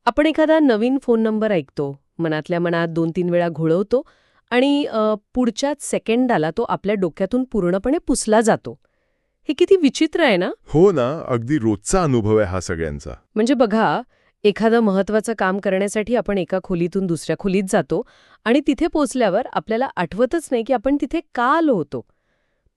आपण एखादा नवीन phone number ऐकतो, मनातल्या मनात 2-3 वेळा घोळवतो आणि पुढच्याच सेकंदाला तो आपल्या डोक्यातून पूर्णपणे पुसला जातो. हे किती विचित्र आहे ना? हो ना, अगदी रोजचा अनुभव आहे हा सगळ्यांचा. म्हणजे बघा, एखादं महत्त्वाचं काम करण्यासाठी आपण एका खोलीतून दुसऱ्या खोलीत जातो आणि तिथे पोहोचल्यावर आपल्याला आठवतच नाही की आपण तिथे का आलो होतो.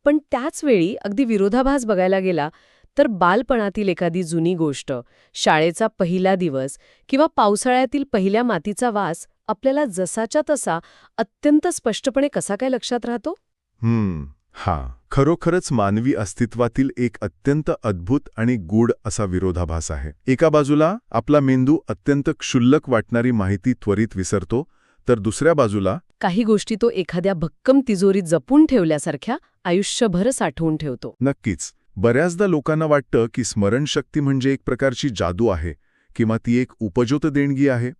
पण त्याच वेळी अगदी विरोधाभास बघायला गेला तर बालपणातील एखादी जुनी गोष्ट, शाळेचा पहिला दिवस किंवा पावसाळ्यातील पहिल्या मातीचा वास आपल्याला जसाच्या तसा अत्यंत स्पष्टपणे कसा काय लक्षात राहतो? हां. खरोखरच मानवी अस्तित्वातील एक अत्यंत अद्भुत आणि गूढ असा विरोधाभास आहे. एका बाजूला आपला मेंदू अत्यंत क्षुल्लक वाटणारी माहिती त्वरित विसरतो, तर दुसऱ्या बाजूला काही गोष्टी तो एखाद्या भक्कम तिजोरीत जपून ठेवल्यासारख्या आयुष्यभर साठवून ठेवतो. नक्कीच. बऱ्याचदा लोकांना वाटतं की स्मरणशक्ती म्हणजे एक प्रकारची जादू आहे किंवा ती एक उपजोत देणगी आहे,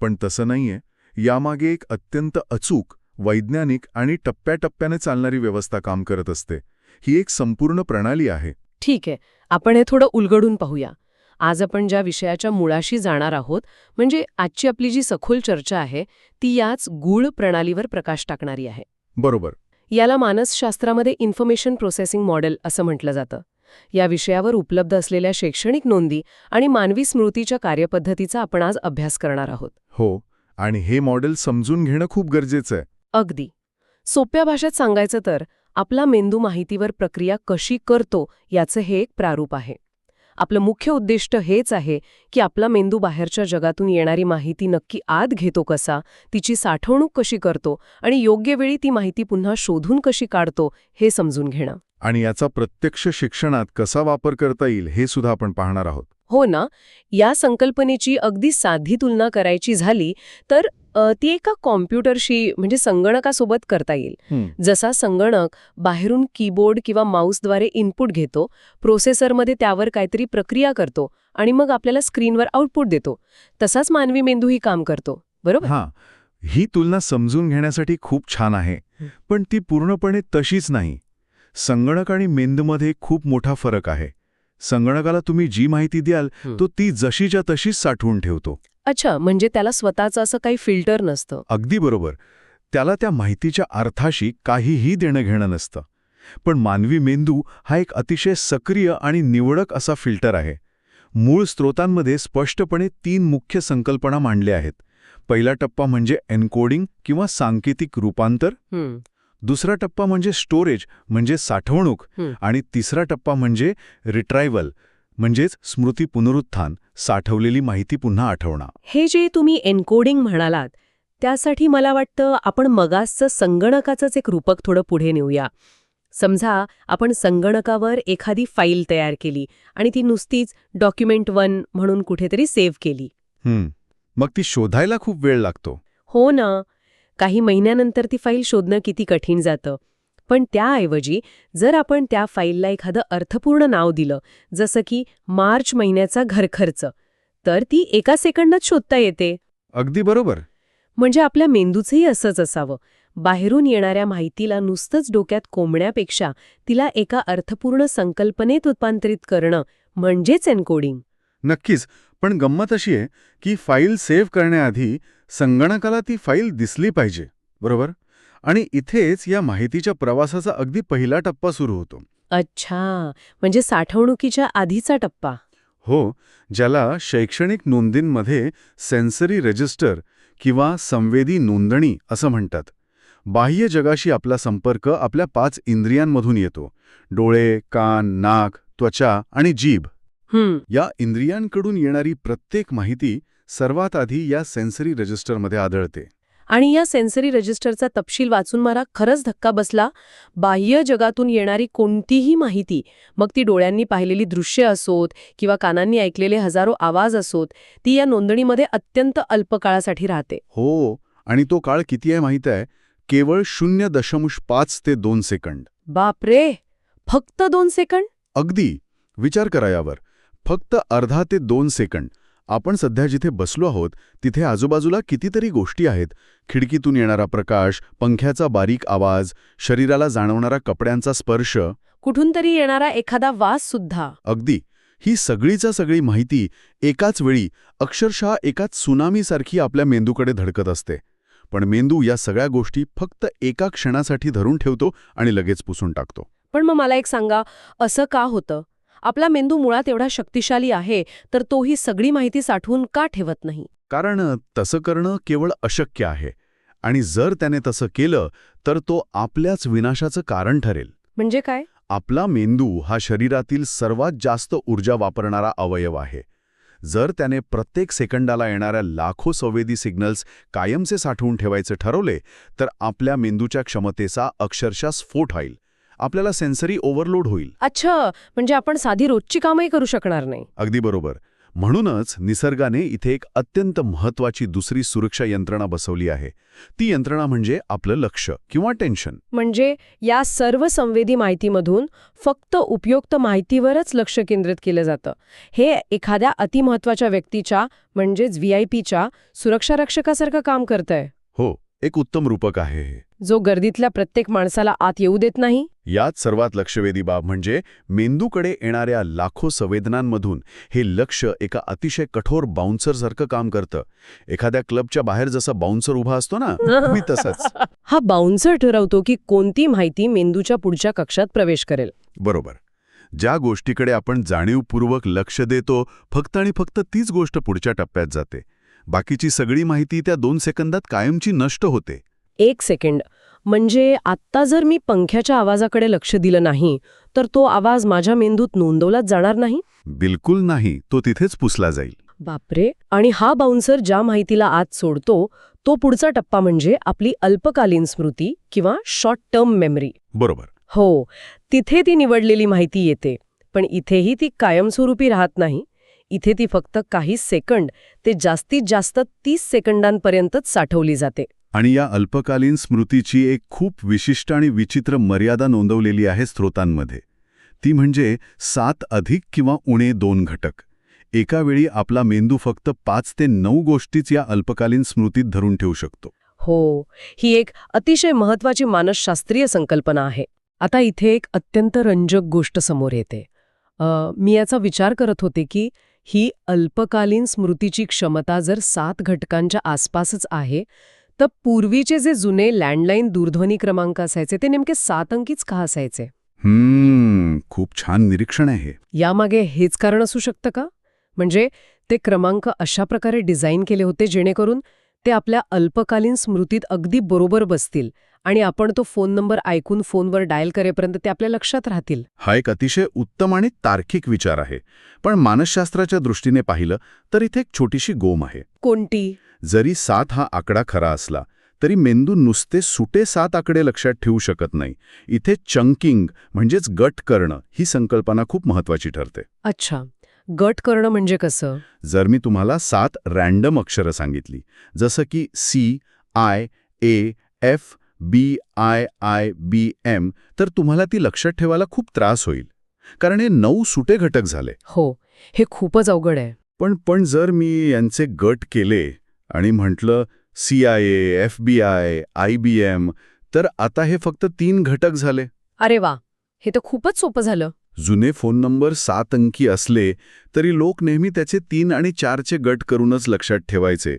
पण तसं नाहीये. यामागे एक अत्यंत अचूक, वैज्ञानिक आणि टप्प्याटप्प्याने चालणारी व्यवस्था काम करत असते. ही एक संपूर्ण प्रणाली आहे. ठीक आहे, आपण हे थोडं उलगडून पाहूया. आज आपण ज्या विषयाच्या मुळाशी जाणार आहोत, म्हणजे आजची आपली जी सखोल चर्चा आहे, ती याच गूढ प्रणालीवर प्रकाश टाकणारी आहे. बरोबर. याला मानसशास्त्रामध्ये इन्फॉर्मेशन प्रोसेसिंग मॉडेल असं म्हटलं जातं. या विषयावर उपलब्ध असलेल्या शैक्षणिक नोंदी आणि मानवी स्मृतीच्या कार्यपद्धतीचा आपण आज अभ्यास करणार आहोत. हो, आणि हे मॉडेल समजून घेणं खूप गरजेचं आहे. अगदी. सोप्या भाषेत सांगायचं तर आपला मेंदू माहितीवर प्रक्रिया कशी करतो याचं हे एक प्रारूप आहे. आपलं मुख्य उद्दिष्ट हेच आहे की आपला मेंदू बाहेरच्या जगातून येणारी माहिती नक्की आत घेतो कसा, तिची साठवणूक कशी करतो आणि योग्य वेळी ती माहिती पुन्हा शोधून कशी काढतो हे समजून घेणं. आणि याचा प्रत्यक्ष शिक्षणात कसा वापर करता येईल हे सुद्धा आपण पाहणार आहोत. हो ना. या संकल्पनेची अगदी साधी तुलना करायची झाली तर ती एका कॉम्प्युटरशी म्हणजे संगणकासोबत करता येईल. जसा संगणक बाहेरून कीबोर्ड किंवा माऊसद्वारे इनपुट घेतो, प्रोसेसरमध्ये त्यावर काहीतरी प्रक्रिया करतो आणि मग आपल्याला स्क्रीनवर आउटपुट देतो, तसाच मानवी मेंदूही काम करतो, बरोबर? हां, ही तुलना समजून घेण्यासाठी खूप छान आहे, पण ती पूर्णपणे तशीच नाही. संगणक आणि मेंदूमध्ये खूप मोठा फरक आहे. संगणकाला तुम्ही जी माहिती द्याल तो ती जशीच्या तशीच साठवून ठेवतो. अच्छा, म्हणजे त्याला स्वतःचं असं काही फिल्टर नसतं. अगदी बरोबर. त्याला त्या माहितीच्या अर्थाशी काहीही देणं घेणं नसतं. पण मानवी मेंदू हा एक अतिशय सक्रिय आणि निवडक असा फिल्टर आहे. मूळ स्रोतांमध्ये स्पष्टपणे 3 मुख्य संकल्पना मांडल्या आहेत. पहिला टप्पा म्हणजे एन्कोडिंग किंवा सांकेतिक रूपांतर, दुसरा टप्पा म्हणजे स्टोरेज म्हणजे साठवणूक, आणि तिसरा टप्पा म्हणजे रिट्रायव्हल म्हणजेच स्मृती पुनरुत्थान, साठवलेली माहिती पुन्हा आठवणं. हे जे तुम्ही एन्कोडिंग म्हणालात त्यासाठी मला वाटतं आपण मगासचं संगणकाचंच एक रूपक थोडं पुढे नेऊया. समजा आपण संगणकावर एखादी फाईल तयार केली आणि ती नुसतीच डॉक्युमेंट 1 म्हणून कुठेतरी सेव्ह केली. मग ती शोधायला खूप वेळ लागतो. हो ना. काही महिन्यानंतर ती फाईल शोधणं किती कठीण जातं. पण त्याऐवजी जर आपण त्या फाईलला एखादं अर्थपूर्ण नाव दिलं, जसं की मार्च महिन्याचा घरखर्च, तर ती एका सेकंदात शोधता येते. अगदी बरोबर. म्हणजे आपल्या मेंदूचंही असंच असावं. बाहेरून येणाऱ्या माहितीला नुसतंच डोक्यात कोंबण्यापेक्षा तिला एका अर्थपूर्ण संकल्पनेत रूपांतरित करणं म्हणजेच एन्कोडिंग. नक्कीच. पण गंमत अशी आहे की फाईल सेव्ह करण्याआधी संगणकाला ती फाईल दिसली पाहिजे, बरोबर? आणि इथेच या माहितीच्या प्रवासाचा अगदी पहिला टप्पा सुरू होतो. अच्छा, म्हणजे साठवणुकीच्या आधीचा टप्पा. हो, ज्याला शैक्षणिक नोंदींमध्ये सेन्सरी रजिस्टर किंवा संवेदी नोंदणी असं म्हणतात. बाह्य जगाशी आपला संपर्क आपल्या 5 इंद्रियांमधून येतो. डोळे, कान, नाक, त्वचा आणि जीभ. या इंद्रियांकडून येणारी प्रत्येक माहिती सर्वात आधी या सेन्सरी रजिस्टरमध्ये आढळते. आणि या सेन्सरी रजिस्टरचा तपशील वाचून मला खरंच धक्का बसला. बाह्य जगातून येणारी कोणतीही माहिती, मग ती डोळ्यांनी पाहिलेली दृश्य असोत किंवा कानांनी ऐकलेले हजारो आवाज असोत, ती या नोंदणीमध्ये अत्यंत अल्प काळासाठी राहते. हो, आणि तो काळ किती आहे माहीत आहे? केवळ 0.5 ते 2 सेकंद. बापरे, फक्त 2 सेकंद? अगदी. विचार करा यावर. फक्त अर्धा ते 2 सेकंद. आपण सध्या जिथे बसलो आहोत तिथे आजूबाजूला कितीतरी गोष्टी आहेत. खिडकीतून येणारा प्रकाश, पंख्याचा बारीक आवाज, शरीराला जाणवणारा कपड्यांचा स्पर्श, कुठून तरी येणारा एखादा वास सुद्धा. अगदी. ही सगळीच्या सगळी माहिती एकाच वेळी अक्षरशः एकाच त्सुनामीसारखी आपल्या मेंदूकडे धडकत असते. पण मेंदू या सगळ्या गोष्टी फक्त एका क्षणासाठी धरून ठेवतो आणि लगेच पुसून टाकतो. पण मग मला एक सांगा, असं का होतं? आपला मेंदू मुळात एवढा शक्तिशाली आहे, तर तो ही सगळी माहिती साठवून का ठेवत नाही? कारण तसं करणं केवळ अशक्य आहे. आणि जर त्याने तसं केलं तर तो आपल्याच विनाशाचं कारण ठरेल. म्हणजे काय? आपला मेंदू हा शरीरातील सर्वात जास्त ऊर्जा वापरणारा अवयव आहे. जर त्याने प्रत्येक सेकंदाला येणाऱ्या लाखो संवेदी सिग्नल्स कायमचे साठवून ठेवायचे ठरवले तर आपल्या मेंदूच्या क्षमतेचा अक्षरशः स्फोट होईल. आपल्याला सेन्सरी ओव्हरलोड होईल. अच्छा, म्हणजे आपण साधी रोजची कामही करू शकणार नाही. अगदी बरोबर. म्हणूनच निसर्गाने इथे एक अत्यंत महत्वाची दुसरी सुरक्षा यंत्रणा बसवली आहे. ती यंत्रणा म्हणजे आपलं लक्ष किंवा टेन्शन. म्हणजे या सर्व संवेदी माहितीमधून फक्त उपयुक्त माहितीवरच लक्ष केंद्रित केलं जातं. हे एखाद्या अतिमहत्वाच्या व्यक्तीच्या म्हणजेच व्हीआयपीच्या सुरक्षारक्षकासारखं काम करतंय. हो, एक उत्तम रूपक आहे हे. जो गर्दीतल्या प्रत्येक माणसाला आत येऊ देत नाही. यात सर्वात लक्षवेधी बाब म्हणजे मेंदूकडे येणाऱ्या लाखो संवेदनांमधून हे लक्ष एका अतिशय कठोर बाउन्सरसारखं काम करतं. एखाद्या क्लबच्या बाहेर जसा बाउन्सर उभा असतो ना, मी तसंच. हा बाउन्सर ठरवतो की कोणती माहिती मेंदूच्या पुढच्या कक्षात प्रवेश करेल. बरोबर. ज्या गोष्टीकडे आपण जाणीवपूर्वक लक्ष देतो फक्त आणि फक्त तीच गोष्ट पुढच्या टप्प्यात जाते. बाकीची सगळी माहिती त्या 2 सेकंदात कायमची नष्ट होते. 1 सेकंड म्हणजे आत्ता जर मी पंख्याच्या आवाजाकडे लक्ष दिलं नाही तर तो आवाज माझ्या मेंदूत नोंदवलाच जाणार नाही? बिलकुल नाही. तो तिथेच पुसला जाईल. बापरे. आणि हा बाउन्सर ज्या माहितीला आत सोडतो तो पुढचा टप्पा म्हणजे आपली अल्पकालीन स्मृती किंवा शॉर्ट टर्म मेमरी. बरोबर. हो, तिथे ती निवडलेली माहिती येते. पण इथेही ती कायमस्वरूपी राहत नाही. इथे ती फक्त काही सेकंड ते जास्तीत जास्त 30 सेकंदांपर्यंतच साठवली जाते. आणि या अल्पकालीन स्मृतीची एक खूप विशिष्ट आणि विचित्र मर्यादा नोंदवलेली आहे स्रोतांमध्ये. ती म्हणजे 7 अधिक किंवा उणे 2 घटक. एका वेळी आपला मेंदू फक्त 5 ते 9 गोष्टीच या अल्पकालीन स्मृतीत धरून ठेवू शकतो. हो, ही एक अतिशय महत्वाची मानसशास्त्रीय संकल्पना आहे. आता इथे एक अत्यंत रंजक गोष्ट समोर येते. मी याचा विचार करत होते की ही अल्पकालीन स्मृतीची क्षमता जर 7 घटकांच्या आसपासच आहे, तर पूर्वीचे जे जुने लँडलाईन दूरध्वनी क्रमांक असायचे ते नेमके 7 अंकीच का असायचे? खूप छान निरीक्षण आहे. यामागे हेच कारण असू शकतं का? म्हणजे ते क्रमांक अशा प्रकारे डिझाईन केले होते जेणेकरून ते आपल्या अल्पकालीन स्मृतीत अगदी बरोबर बसतील आणि आपण तो फोन नंबर ऐकून फोनवर डायल करेपर्यंत ते आपल्या लक्षात राहतील. हा एक अतिशय उत्तम आणि तार्किक विचार आहे. पण मानसशास्त्राच्या दृष्टीने पाहिलं तर इथे एक छोटीशी गोम आहे. कोणती? जरी 7 हा आकडा खरा असला तरी मेंदू नुसते सुटे 7 आकडे लक्षात ठेवू शकत नाही. इथे चंकिंग म्हणजेच गट करणं ही संकल्पना खूप महत्वाची ठरते. अच्छा, गट करणं म्हणजे कसं? जर मी तुम्हाला 7 रॅन्डम अक्षरं सांगितली, जसं की CIAFBIIBM, तर तुम्हाला ती लक्षात ठेवायला खूप त्रास होईल. कारण हे 9 सुटे घटक झाले. हो, हे खूपच अवघड आहे. पण जर मी यांचे गट केले आणि म्हटलं CIA, FBI, IBM, तर आता हे फक्त 3 घटक झाले. अरे वा, हे तर खूपच सोपं झालं. जुने फोन नंबर 7 अंकी असले तरी लोक नेहमी त्याचे 3 आणि 4चे गट करूनच लक्षात ठेवायचे.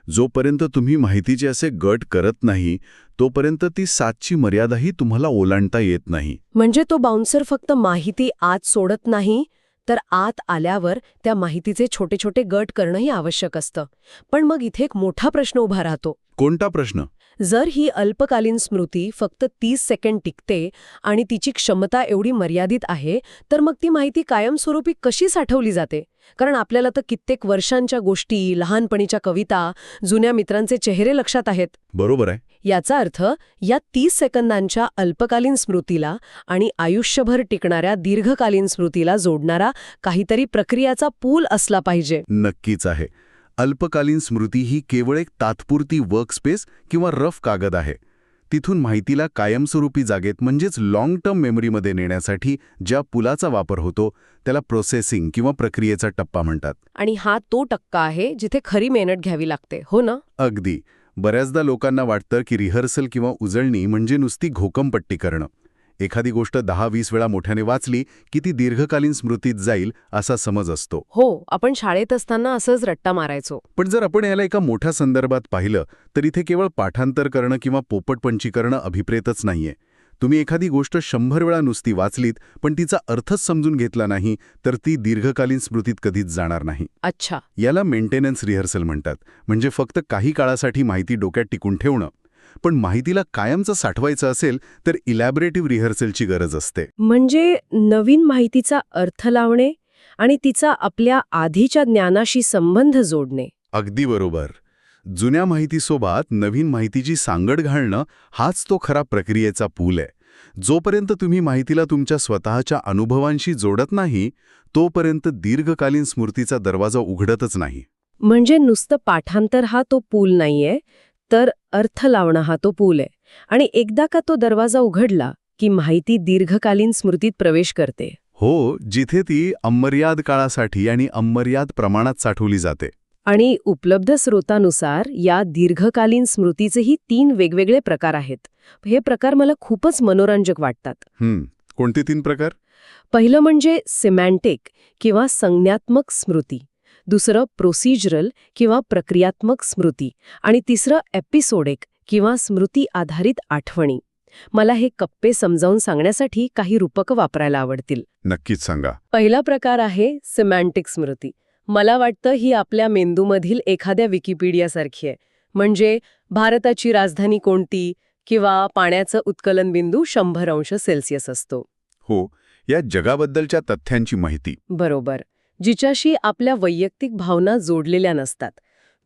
जोपर्यंत तुम्ही माहितीचे असे गट करत नाही तोपर्यंत ती 7ची मर्यादाही तुम्हाला ओलांडता येत नाही. म्हणजे तो बाउन्सर फक्त माहिती आत सोडत नाही, तर आत आल्यावर त्या माहितीचे छोटे छोटे गट करणंही आवश्यक असतं. पण मग इथे एक मोठा प्रश्न उभा राहतो. कोणता प्रश्न? जर ही अल्पकालीन स्मृती फक्त 30 सेकंड टिकते आणि तिची क्षमता एवढी मर्यादित आहे, तर मग ती माहिती कायमस्वरूपी कशी साठवली जाते? कारण आपल्याला तर कित्येक वर्षांच्या गोष्टी, लहानपणीच्या कविता, जुन्या मित्रांचे चेहरे लक्षात आहेत. बरोबर आहे. याचा अर्थ या 30 सेकंदांच्या अल्पकालीन स्मृतीला आणि आयुष्यभर टिकणाऱ्या दीर्घकालीन स्मृतीला जोडणारा काहीतरी प्रक्रियाचा पूल असला पाहिजे. नक्कीच आहे. अल्पकालीन स्मृती ही केवळ एक तात्पुरती वर्कस्पेस किंवा रफ कागद आहे. तिथून माहितीला कायमस्वरूपी जागेत म्हणजेच लॉंग टर्म मेमरीमध्ये नेण्यासाठी ज्या पुलाचा वापर होतो त्याला प्रोसेसिंग किंवा प्रक्रियेचा टप्पा म्हणतात. आणि हा तो टक्का आहे जिथे खरी मेहनत घ्यावी लागते, हो ना? अगदी. बऱ्याचदा लोकांना वाटतं की रिहर्सल किंवा उजळणी म्हणजे नुसती घोकमपट्टी करणं. एखादी गोष्ट 10-20 वेळा मोठ्याने वाचली की ती दीर्घकालीन स्मृतीत जाईल असा समज असतो. हो, आपण शाळेत असताना असंच रट्टा मारायचो. पण जर आपण याला एका मोठ्या संदर्भात पाहिलं तर इथे केवळ पाठांतर करणं किंवा पोपटपंची करणं अभिप्रेतच नाहीये. तुम्ही एखादी गोष्ट 100 वेळा नुसती वाचलीत पण तिचा अर्थच समजून घेतला नाही तर ती दीर्घकालीन स्मृतीत कधीच जाणार नाही. अच्छा. याला मेंटेनन्स रिहर्सल म्हणतात. म्हणजे फक्त काही काळासाठी माहिती डोक्यात टिकून ठेवणं. पण माहितीला कायमचं साठवायचं असेल तर इलॅबोरेटिव्ह रिहर्सलची गरज असते. म्हणजे नवीन माहितीचा अर्थ लावणे आणि तिचा आपल्या आधीच्या ज्ञानाशी संबंध जोडणे. अगदी बरोबर. जुन्या माहितीसोबत नवीन माहितीची सांगड घालणं हाच तो खरा प्रक्रियेचा पूल आहे. जोपर्यंत तुम्ही माहितीला तुमच्या स्वतःच्या अनुभवांशी जोडत नाही तोपर्यंत दीर्घकालीन स्मृतीचा दरवाजा उघडतच नाही. म्हणजे नुसतं पाठांतर हा तो पूल नाहीये, तर अर्थ लावणं हा तो पूल आहे. आणि एकदा का तो दरवाजा उघडला की माहिती दीर्घकालीन स्मृतीत प्रवेश करते. हो, जिथे ती अमर्याद काळासाठी आणि अमर्याद प्रमाणात साठवली जाते. आणि उपलब्ध स्रोतानुसार या दीर्घकालीन स्मृतीचेही 3 वेगवेगळे प्रकार आहेत. हे प्रकार मला खूपच मनोरंजक वाटतात. कोणते 3 प्रकार? पहिलं म्हणजे सिमॅन्टिक किंवा संज्ञात्मक स्मृती, दुसरं प्रोसिजरल किंवा प्रक्रियात्मक स्मृती आणि तिसरं एपिसोडिक किंवा स्मृती आधारित आठवणी. मला हे कप्पे समजावून सांगण्यासाठी काही रूपकं वापरायला आवडतील. नक्कीच सांगा. पहिला प्रकार आहे सिमॅन्टिक स्मृती. मला वाटतं ही आपल्या मेंदूमधील एखाद्या विकिपीडियासारखी आहे. म्हणजे भारताची राजधानी कोणती किंवा पाण्याचं उत्कलन बिंदू 100°C असतो. हो, या जगाबद्दलच्या तथ्यांची माहिती. बरोबर, जिच्याशी आपल्या वैयक्तिक भावना जोडलेल्या नसतात.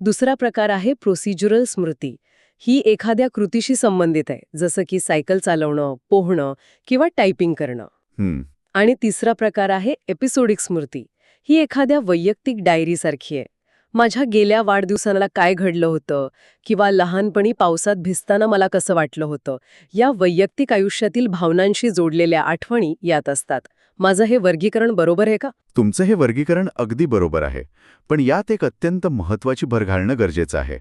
दुसरा प्रकार आहे प्रोसिजरल स्मृती. ही एखाद्या कृतीशी संबंधित आहे, जसं की सायकल चालवणं, पोहणं किंवा टायपिंग करणं. आणि तिसरा प्रकार आहे एपिसोडिक स्मृती. ही एखाद्या वैयक्तिक डायरीसारखी आहे. माझ्या गेल्या वाढदिवसाला काय घडलं होतं किंवा लहानपणी पावसात भिजताना मला कसं वाटलं होतं, या वैयक्तिक आयुष्यातील भावनांशी जोडलेल्या आठवणी यात असतात. माझं हे वर्गीकरण बरोबर आहे का? तुमचं हे वर्गीकरण अगदी बरोबर आहे. पण यात एक अत्यंत महत्त्वाची भर घालणं गरजेचं आहे.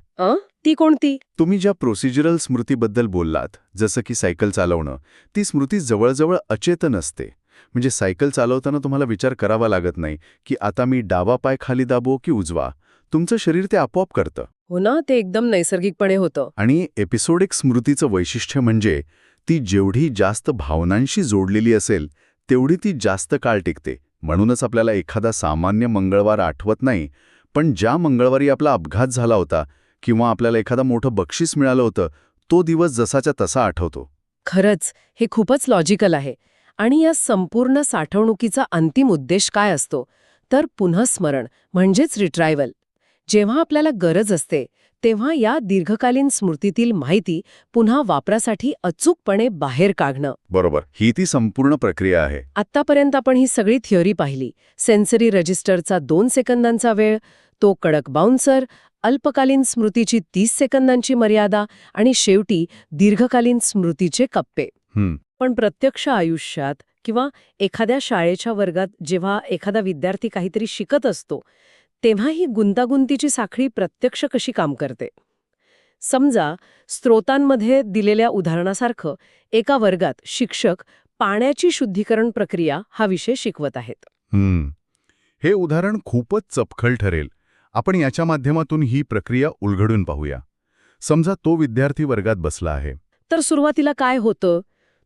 ती कोणती? तुम्ही ज्या प्रोसिजरल स्मृतीबद्दल बोललात, जसं की सायकल चालवणं, ती स्मृती जवळजवळ अचेतन असते. म्हणजे सायकल चालवताना तुम्हाला विचार करावा लागत नाही की आता मी डावा पाय खाली दाबो की उजवा. तुमचं शरीर ते आपोआप करतं. हो ना, ते एकदम नैसर्गिकपणे होतं. आणि एपिसोडिक स्मृतीचं वैशिष्ट्य म्हणजे ती जेवढी जास्त भावनांशी जोडलेली असेल तेवढी ती जास्त काळ टिकते. म्हणूनच आपल्याला एखादा सामान्य मंगळवार आठवत नाही, पण ज्या मंगळवारी आपला अपघात झाला होता किंवा आपल्याला एखादा मोठं बक्षीस मिळालं होतं तो दिवस जसाच्या तसा आठवतो. खरंच, हे खूपच लॉजिकल आहे. आणि या संपूर्ण साठवणुकीचा अंतिम उद्देश काय असतो? तर पुनःस्मरण म्हणजेच रिट्रायवल. जेव्हा आपल्याला गरज असते तेव्हा या दीर्घकालीन स्मृतीतील माहिती पुन्हा वापरासाठी अचूकपणे बाहेर काढणं. बरोबर, ही ती संपूर्ण प्रक्रिया आहे. आत्तापर्यंत आपण ही सगळी थिअरी पाहिली. सेन्सरी रजिस्टरचा 2 सेकंदांचा वेळ, तो कडक बाउन्सर, अल्पकालीन स्मृतीची 30 सेकंदांची मर्यादा आणि शेवटी दीर्घकालीन स्मृतीचे कप्पे. पण प्रत्यक्ष आयुष्यात किंवा एखाद्या शाळेच्या वर्गात जेव्हा एखादा विद्यार्थी काहीतरी शिकत असतो तेव्हा ही गुंतागुंतीची साखळी प्रत्यक्ष कशी काम करते? समजा स्रोतांमध्ये दिलेल्या उदाहरणासारखं एका वर्गात शिक्षक पाण्याची शुद्धीकरण प्रक्रिया हा विषय शिकवत आहेत. हे उदाहरण खूपच चपखल ठरेल. आपण याच्या माध्यमातून ही प्रक्रिया उलगडून पाहूया. समजा तो विद्यार्थी वर्गात बसला आहे. तर सुरुवातीला काय होतं?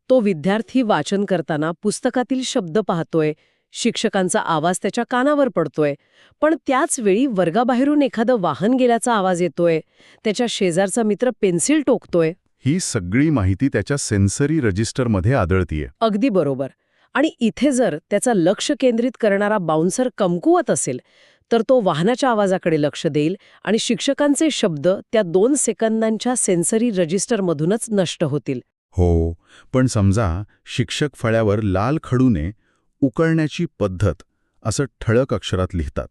तो विद्यार्थी वाचन करताना पुस्तकातील शब्द पाहतोय, शिक्षकांचा आवाज त्याच्या कानावर पडतोय, पण त्याच वेळी वर्गाबाहेरून एखादं वाहन गेल्याचा आवाज येतोय, त्याच्या शेजारचा मित्र पेन्सिल टोकतोय. ही सगळी माहिती त्याच्या सेन्सरी रजिस्टरमध्ये आढळतीये. अगदी बरोबर. आणि इथे जर त्याचा लक्ष केंद्रित करणारा बाउन्सर कमकुवत असेल तर तो वाहनाच्या आवाजाकडे लक्ष देईल आणि शिक्षकांचे शब्द त्या 2 सेकंदांच्या सेन्सरी रजिस्टरमधूनच नष्ट होतील. हो, पण समजा शिक्षक फळ्यावर लाल खडूने उकळण्याची पद्धत असं ठळक अक्षरात लिहितात.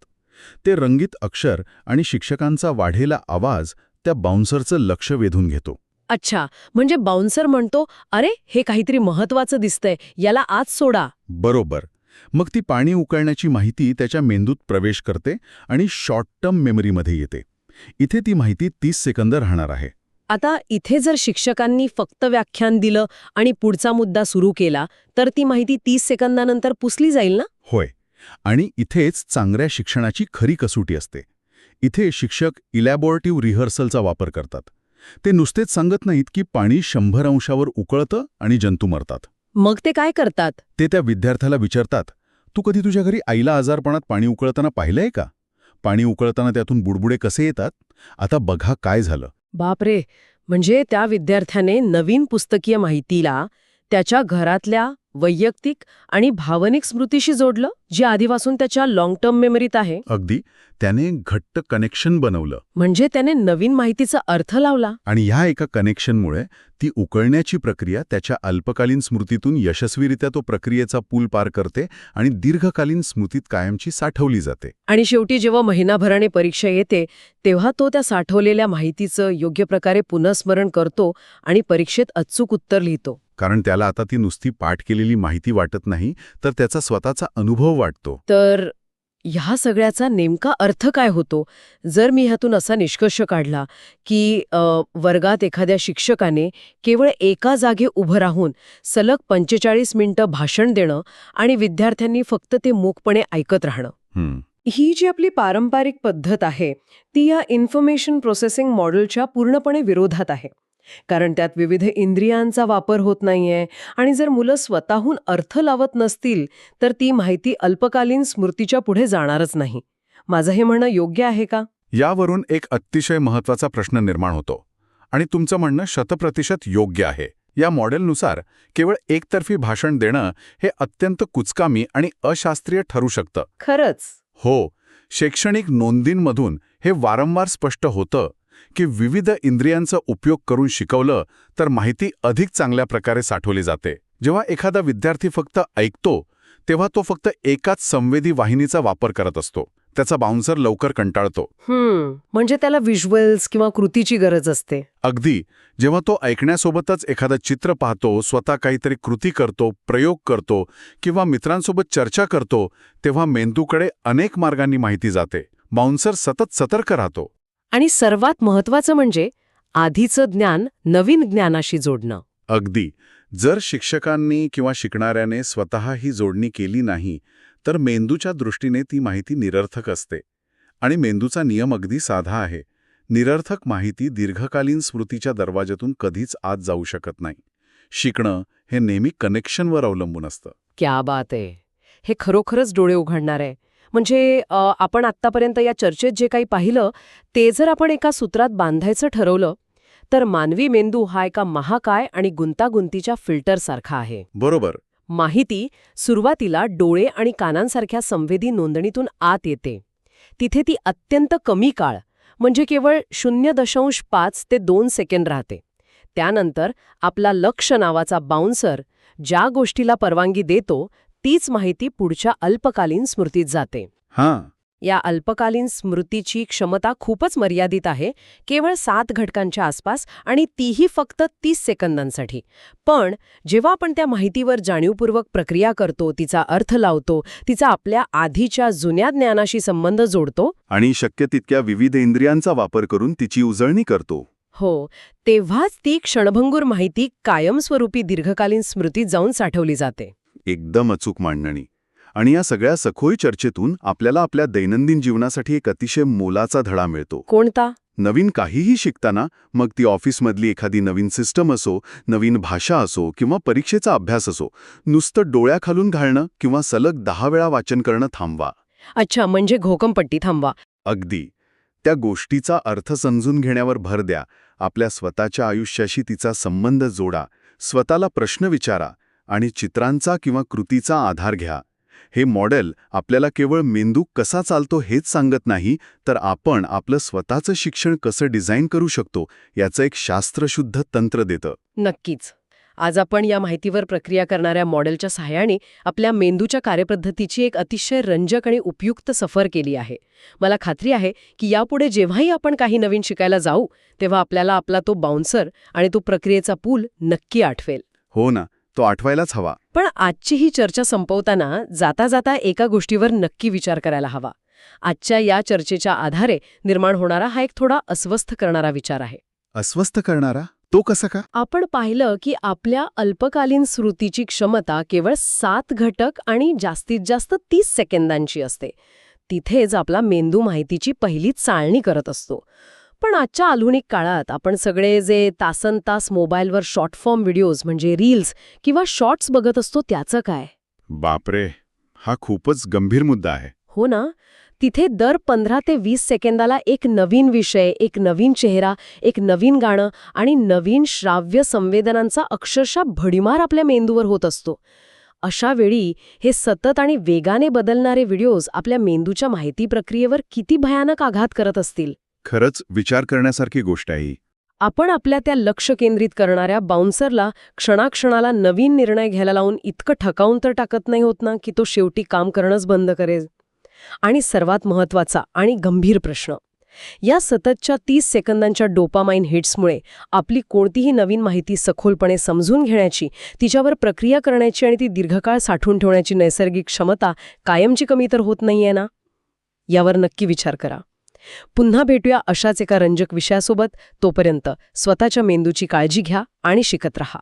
ते रंगीत अक्षर आणि शिक्षकांचा वाढलेला आवाज त्या बाउन्सरचं लक्ष वेधून घेतो. अच्छा, म्हणजे बाउन्सर म्हणतो, अरे हे काहीतरी महत्वाचं दिसतंय, याला आत सोडा. बरोबर. मग ती पाणी उकळण्याची माहिती त्याच्या मेंदूत प्रवेश करते आणि शॉर्ट टर्म मेमरीमध्ये येते. इथे ती माहिती 30 सेकंद राहणार आहे. आता इथे जर शिक्षकांनी फक्त व्याख्यान दिलं आणि पुढचा मुद्दा सुरू केला तर ती माहिती 30 सेकंदानंतर पुसली जाईल ना? होय. आणि इथेच चांगल्या शिक्षणाची खरी कसोटी असते. इथे शिक्षक इलॅबोरेटिव्ह रिहर्सलचा वापर करतात. ते नुसतेच सांगत नाहीत की पाणी 100 अंशावर उकळतं आणि जंतू मरतात. मग ते काय करतात? ते त्या विद्यार्थ्याला विचारतात, तू कधी तुझ्या घरी आईला आजारपणात पाणी उकळताना पाहिलंय का? पाणी उकळताना त्यातून बुडबुडे कसे येतात? आता बघा काय झालं. बापरे, म्हणजे त्या विद्यार्थ्याने नवीन पुस्तकीय माहितीला त्याच्या घरातल्या वैयक्तिक आणि भावनिक स्मृतीशी जोडलं, जी आधीपासून त्याच्या लॉंग टर्म मेमरीत आहे. अगदी. त्याने घट्ट कनेक्शन बनवलं. म्हणजे त्याने नवीन माहितीचा अर्थ लावला. आणि ह्या एका कनेक्शनमुळे ती उकळण्याची प्रक्रिया त्याच्या अल्पकालीन स्मृतीतून यशस्वीरित्या तो प्रक्रियेचा पूल पार करते आणि दीर्घकालीन स्मृतीत कायमची साठवली जाते. आणि शेवटी जेव्हा महिनाभराने परीक्षा येते तेव्हा तो त्या साठवलेल्या माहितीचं योग्य प्रकारे पुनःस्मरण करतो आणि परीक्षेत अचूक उत्तर लिहितो. कारण त्याला आता ती नुसती पाठ केलेली माहिती वाटत नाही, तर त्याचा स्वतःचा अनुभव वाटतो. तर ह्या सगळ्याचा नेमका अर्थ काय होतो? जर मी ह्यातून असा निष्कर्ष काढला की वर्गात एखाद्या शिक्षकाने केवळ एका जागी उभं राहून सलग 45 मिनिटं भाषण देणं आणि विद्यार्थ्यांनी फक्त ते मूकपणे ऐकत राहणं, ही जी आपली पारंपरिक पद्धत आहे ती या इन्फॉर्मेशन प्रोसेसिंग मॉडेलच्या पूर्णपणे विरोधात आहे. कारण त्यात विविध इंद्रियांचा वापर होत नाहीये आणि जर मुलं स्वतःहून अर्थ लावत नसतील तर ती माहिती अल्पकालीन स्मृतीच्या पुढे जाणारच नाही. माझं हे म्हणणं योग्य आहे का? यावरून एक अतिशय महत्त्वाचा प्रश्न निर्माण होतो. आणि तुमचं म्हणणं 100% योग्य आहे. या मॉडेलनुसार केवळ एकतर्फी भाषण देणं हे अत्यंत कुचकामी आणि अशास्त्रीय ठरू शकतं. खरंच? हो. शैक्षणिक नोंदींमधून हे वारंवार स्पष्ट होतं की विविध इंद्रियांचा उपयोग करून शिकवलं तर माहिती अधिक चांगल्या प्रकारे साठवली जाते. जेव्हा एखादा विद्यार्थी फक्त ऐकतो तेव्हा तो फक्त एकाच संवेदी वाहिनीचा वापर करत असतो. त्याचा बाउन्सर लवकर कंटाळतो. म्हणजे त्याला व्हिज्युअल्स किंवा कृतीची गरज असते. अगदी. जेव्हा तो ऐकण्यासोबतच एखादं चित्र पाहतो, स्वतः काहीतरी कृती करतो, प्रयोग करतो किंवा मित्रांसोबत चर्चा करतो, तेव्हा मेंदूकडे अनेक मार्गांनी माहिती जाते. बाउन्सर सतत सतर्क राहतो. आणि सर्वात महत्त्वाचं म्हणजे आधीचं ज्ञान नवीन ज्ञानाशी जोडणं. अगदी. जर शिक्षकांनी किंवा शिकणाऱ्याने स्वतः ही जोडणी केली नाही तर मेंदूच्या दृष्टीने ती माहिती निरर्थक असते. आणि मेंदूचा नियम अगदी साधा आहे. निरर्थक माहिती दीर्घकालीन स्मृतीच्या दरवाजातून कधीच आत जाऊ शकत नाही. शिकणं हे नेहमी कनेक्शनवर अवलंबून असतं. क्या बात आहे. हे खरोखरच डोळे उघडणार आहे. म्हणजे आपण आत्तापर्यंत या चर्चेत जे काही पाहिलं ते जर आपण एका सूत्रात बांधायचं ठरवलं तर मानवी मेंदू हा एका महाकाय आणि गुंतागुंतीच्या फिल्टरसारखा आहे. बरोबर. माहिती सुरुवातीला डोळे आणि कानांसारख्या संवेदी नोंदणीतून आत येते. तिथे ती अत्यंत कमी काळ म्हणजे केवळ 0.5 ते 2 सेकंद राहते. त्यानंतर आपला लक्ष नावाचा बाउन्सर ज्या गोष्टीला परवानगी देतो तीच माहिती पुढच्या अल्पकालीन स्मृतीत जाते. या अल्पकालीन स्मृतीची क्षमता खूपच मर्यादित आहे, केवळ 7 घटकांच्या आसपास आणि तीही फक्त 30 सेकंदांसाठी. पण जेव्हा आपण त्या माहितीवर जाणीवपूर्वक प्रक्रिया करतो, तिचा अर्थ लावतो, तिचा आपल्या आधीच्या जुन्या ज्ञानाशी संबंध जोडतो आणि शक्य तितक्या विविध इंद्रियांचा वापर करून तिची उजळणी करतो, हो, तेव्हाच ती क्षणभंगूर माहिती कायमस्वरूपी दीर्घकालीन स्मृतीत जाऊन साठवली जाते. एकदम अचूक मांडणी. आणि या सगळ्या सखोल चर्चेतून आपल्याला आपल्या दैनंदिन जीवनासाठी एक अतिशय मोलाचा धडा मिळतो. कोणता? नवीन काहीही शिकताना, मग ती ऑफिसमधली एखादी नवीन सिस्टम असो, नवीन भाषा असो किंवा परीक्षेचा अभ्यास असो, नुसतं डोळ्याखालून घालणं किंवा सलग 10 वेळा वाचन करणं थांबवा. अच्छा, म्हणजे घोकंपट्टी थांबवा. अगदी. त्या गोष्टीचा अर्थ समजून घेण्यावर भर द्या. आपल्या स्वतःच्या आयुष्याशी तिचा संबंध जोडा. स्वतःला प्रश्न विचारा आणि चित्रांचा किंवा कृतीचा आधार घ्या. हे मॉडेल आपल्याला केवळ मेंदू कसा चालतो हेच सांगत नाही, तर आपण आपलं स्वतःचं शिक्षण कसं डिझाईन करू शकतो याचं एक शास्त्रशुद्ध तंत्र देतं. नक्कीच. आज आपण या माहितीवर प्रक्रिया करणाऱ्या मॉडेलच्या सहाय्याने आपल्या मेंदूच्या कार्यपद्धतीची एक अतिशय रंजक आणि उपयुक्त सफर केली आहे. मला खात्री आहे की यापुढे जेव्हाही आपण काही नवीन शिकायला जाऊ तेव्हा आपल्याला आपला तो बाउन्सर आणि तो प्रक्रियेचा पूल नक्की आठवेल. हो ना, तो आठवायलाच हवा. पण आजची ही चर्चा संपवताना जाता जाता एका गोष्टीवर नक्की विचार करायला हवा. आजच्या या चर्चेच्या आधारे निर्माण होणारा हा एक थोडा अस्वस्थ करणारा विचार आहे. अस्वस्थ करणारा तो कसा का? आपण पाहिलं की आपल्या अल्पकालीन स्मृतीची क्षमता केवळ 7 घटक आणि जास्तीत जास्त 30 सेकंदांची असते. तिथेच आपला मेंदू माहितीची पहिलीच चाळणी करत असतो. पण आजच्या आधुनिक काळात आपण सगळे जे तासनतास मोबाईलवर शॉर्ट फॉर्म व्हिडिओज म्हणजे रील्स किंवा शॉर्ट्स बघत असतो त्याचं काय? बापरे, हा खूपच गंभीर मुद्दा आहे. हो ना. तिथे दर 15 ते 20 सेकंदाला एक नवीन विषय, एक नवीन चेहरा, एक नवीन गाणं आणि नवीन श्राव्य संवेदनांचा अक्षरशः भडीमार आपल्या मेंदूवर होत असतो. अशा वेळी हे सतत आणि वेगाने बदलणारे व्हिडिओज आपल्या मेंदूच्या माहिती प्रक्रियेवर किती भयानक आघात करत असतील. खरंच विचार करण्यासारखी गोष्ट आहे ही. आपण आपल्या त्या लक्ष केंद्रित करणाऱ्या बाउन्सरला क्षणाक्षणाला नवीन निर्णय घ्यायला लावून इतकं ठकावून तर टाकत नाही होत ना की तो शेवटी काम करणंच बंद करेल. आणि सर्वात महत्त्वाचा आणि गंभीर प्रश्न, या सततच्या 30 सेकंदांच्या डोपामाइन हिट्समुळे आपली कोणतीही नवीन माहिती सखोलपणे समजून घेण्याची, तिच्यावर प्रक्रिया करण्याची आणि ती दीर्घकाळ साठवून ठेवण्याची नैसर्गिक क्षमता कायमची कमी तर होत नाहीये ना? यावर नक्की विचार करा. पुन्हा भेटूया अशाच एका रंजक विषयासोबत. तोपर्यंत स्वतःच्या मेंदूची काळजी घ्या आणि शिकत रहा.